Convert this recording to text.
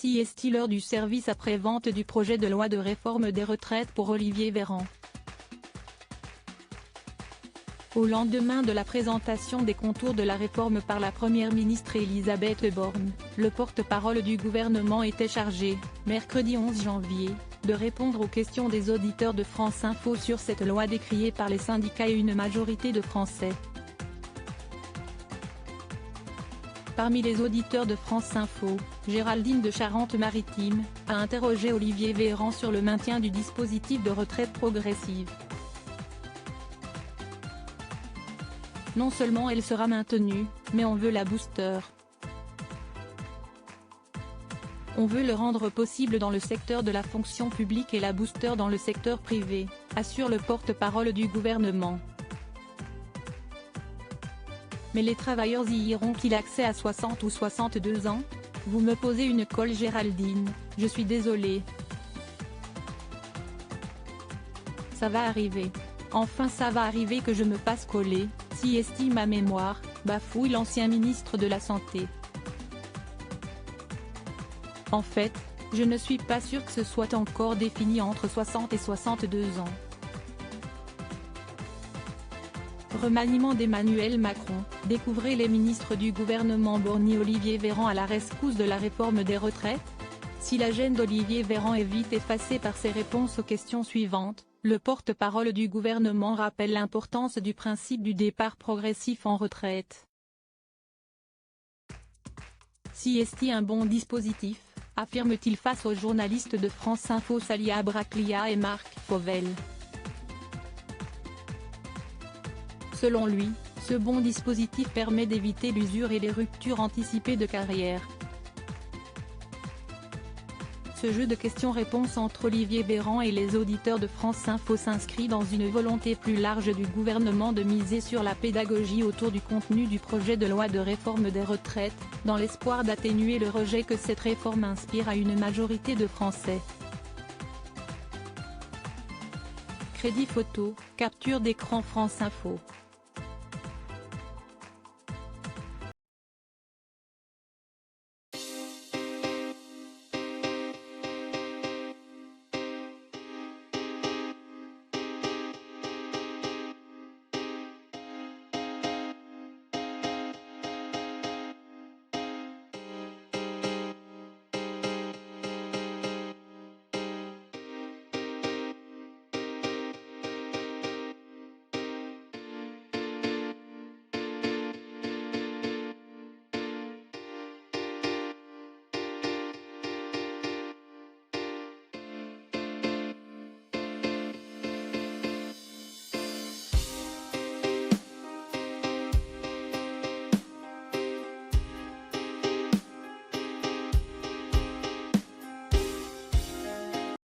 CST lors du service après-vente du projet de loi de réforme des retraites pour Olivier Véran. Au lendemain de la présentation des contours de la réforme par la Première ministre Elisabeth Borne, le porte-parole du gouvernement était chargé, mercredi 11 janvier, de répondre aux questions des auditeurs de France Info sur cette loi décriée par les syndicats et une majorité de Français. Parmi les auditeurs de France Info, Géraldine de Charente-Maritime a interrogé Olivier Véran sur le maintien du dispositif de retraite progressive. Non seulement elle sera maintenue, mais on veut la booster. On veut le rendre possible dans le secteur de la fonction publique et la booster dans le secteur privé, assure le porte-parole du gouvernement. Mais les travailleurs y auront-ils accès à 60 ou 62 ans? Vous me posez une colle Géraldine, je suis désolée. Ça va arriver. Enfin ça va arriver que je me fasse coller, si estime ma mémoire, bafouille l'ancien ministre de la Santé. En fait, je ne suis pas sûr que ce soit encore défini entre 60 et 62 ans. Remaniement d'Emmanuel Macron, découvrez les ministres du gouvernement Borne Olivier Véran à la rescousse de la réforme des retraites? Si la gêne d'Olivier Véran est vite effacée par ses réponses aux questions suivantes, le porte-parole du gouvernement rappelle l'importance du principe du départ progressif en retraite. Si est-il un bon dispositif, affirme-t-il face aux journalistes de France Info Salia Braclia et Marc Fauvel. Selon lui, ce bon dispositif permet d'éviter l'usure et les ruptures anticipées de carrière. Ce jeu de questions-réponses entre Olivier Véran et les auditeurs de France Info s'inscrit dans une volonté plus large du gouvernement de miser sur la pédagogie autour du contenu du projet de loi de réforme des retraites, dans l'espoir d'atténuer le rejet que cette réforme inspire à une majorité de Français. Crédit photo, capture d'écran France Info.